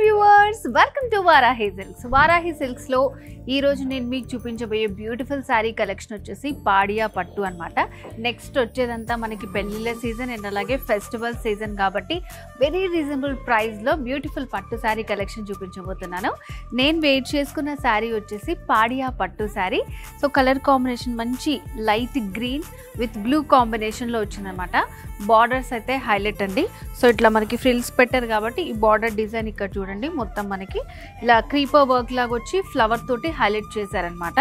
Viewers, welcome to Varahi silks. Varahi silks లో ఈ రోజు నేను మీకు చూపించబోయే బ్యూటిఫుల్ శారీ కలెక్షన్ వచ్చేసి పాడియా పట్టు అన్నమాట. నెక్స్ట్ వచ్చేదంతా మనకి పెళ్లిళ్ళ సీజన్ అండ్ అలాగే ఫెస్టివల్ సీజన్ కాబట్టి వెరీ రీజనబుల్ ప్రైస్ లో బ్యూటిఫుల్ పట్టు శారీ కలెక్షన్ చూపించబోతున్నాను. నేను వెయిట్ చేసుకున్న శారీ వచ్చేసి పాడియా పట్టు శారీ. సో కలర్ కాంబినేషన్ మంచి light green with blue combination లో వచ్చిందనమాట. బార్డర్స్ అయితే హైలైట్ అండి. సో ఇట్లా మనకి ఫ్రిల్స్ పెట్టారు కాబట్టి ఈ బార్డర్ డిజైన్ ఇక్కడ చూడండి, మొత్తం మనకి ఇలా క్రీపర్ వర్క్ లాగా వచ్చి ఫ్లవర్ తోటి హైలైట్ చేశారనమాట.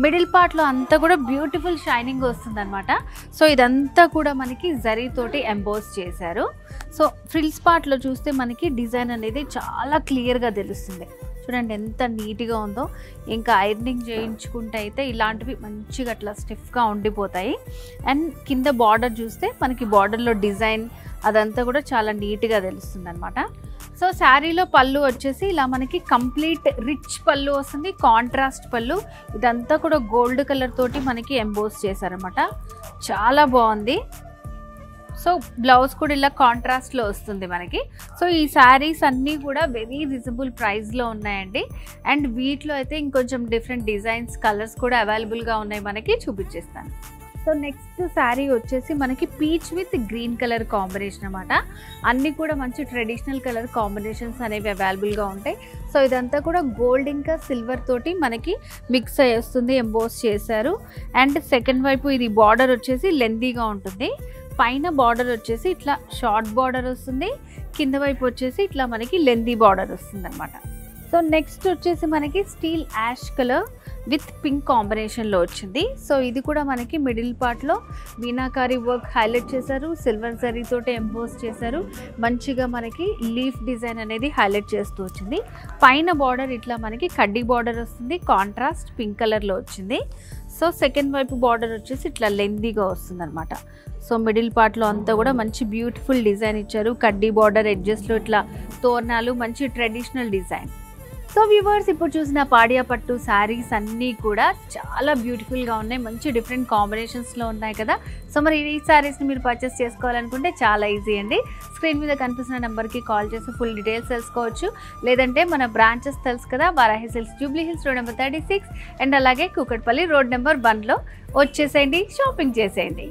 మిడిల్ పార్ట్ లో అంతా కూడా బ్యూటిఫుల్ షైనింగ్ వస్తుంది అనమాట. సో ఇదంతా కూడా మనకి జరీ తోటి ఎంబోస్ చేశారు. సో ఫ్రిల్స్ పార్ట్ లో చూస్తే మనకి డిజైన్ అనేది చాలా క్లియర్ గా తెలుస్తుంది. చూడండి ఎంత నీట్గా ఉందో. ఇంకా ఐరనింగ్ చేయించుకుంటే అయితే ఇలాంటివి మంచిగా అట్లా స్టిఫ్గా ఉండిపోతాయి. అండ్ కింద బార్డర్ చూస్తే మనకి బార్డర్లో డిజైన్ అదంతా కూడా చాలా నీట్గా తెలుస్తుంది అనమాట. సో శారీలో పళ్ళు వచ్చేసి ఇలా మనకి కంప్లీట్ రిచ్ పళ్ళు వస్తుంది, కాంట్రాస్ట్ పళ్ళు. ఇదంతా కూడా గోల్డ్ కలర్ తోటి మనకి ఎంబోస్ చేశారనమాట. చాలా బాగుంది. సో బ్లౌజ్ కూడా ఇలా కాంట్రాస్ట్లో వస్తుంది మనకి. సో ఈ శారీస్ అన్నీ కూడా వెరీ రీజనబుల్ ప్రైస్లో ఉన్నాయండి. అండ్ వీటిలో అయితే ఇంకొంచెం డిఫరెంట్ డిజైన్స్, కలర్స్ కూడా అవైలబుల్గా ఉన్నాయి, మనకి చూపించేస్తాను. సో నెక్స్ట్ శారీ వచ్చేసి మనకి peach with green colour combination అనమాట. అన్నీ కూడా మంచి ట్రెడిషనల్ కలర్ కాంబినేషన్స్ అనేవి అవైలబుల్గా ఉంటాయి. సో ఇదంతా కూడా గోల్డ్ ఇంకా సిల్వర్ తోటి మనకి మిక్స్ అయ్యి వస్తుంది, ఎంబోస్ చేశారు. అండ్ సెకండ్ వైపు ఇది బార్డర్ వచ్చేసి లెందీగా ఉంటుంది. పైన బార్డర్ వచ్చేసి ఇట్లా షార్ట్ బార్డర్ వస్తుంది, కింద వైపు వచ్చేసి ఇట్లా మనకి లెందీ బార్డర్ వస్తుంది అనమాట. సో నెక్స్ట్ వచ్చేసి మనకి steel ash colour with pink కాంబినేషన్లో వచ్చింది. సో ఇది కూడా మనకి మిడిల్ పార్ట్లో మీనాకారి వర్క్ హైలైట్ చేశారు, సిల్వర్ జరీ తోటి ఎంపోజ్ చేశారు. మంచిగా మనకి లీఫ్ డిజైన్ అనేది హైలైట్ చేస్తూ వచ్చింది. పైన బార్డర్ ఇట్లా మనకి కడ్డీ బార్డర్ వస్తుంది, కాంట్రాస్ట్ పింక్ కలర్లో వచ్చింది. సో సెకండ్ వైపు బార్డర్ వచ్చేసి ఇట్లా లెందీగా వస్తుంది అనమాట. సో మిడిల్ పార్ట్లో అంతా కూడా మంచి బ్యూటిఫుల్ డిజైన్ ఇచ్చారు. కడ్డీ బార్డర్ ఎడ్జెస్లో ఇట్లా తోరణాలు, మంచి ట్రెడిషనల్ డిజైన్. సో వ్యూవర్స్, ఇప్పుడు చూసిన పాడియా పట్టు శారీస్ అన్నీ కూడా చాలా బ్యూటిఫుల్గా ఉన్నాయి, మంచి డిఫరెంట్ కాంబినేషన్స్లో ఉన్నాయి కదా. సో మరి ఈ శారీస్ని మీరు పర్చేస్ చేసుకోవాలనుకుంటే చాలా ఈజీ అండి. స్క్రీన్ మీద కనిపిస్తున్న నెంబర్కి కాల్ చేసి ఫుల్ డీటెయిల్స్ తెలుసుకోవచ్చు. లేదంటే మన బ్రాంచెస్ తెలుసు కదా, Varahi silks Jubilee hills road number 36 and అలాగే కూకట్పల్లి రోడ్ నెంబర్ 1లో వచ్చేసేయండి, షాపింగ్ చేసేయండి.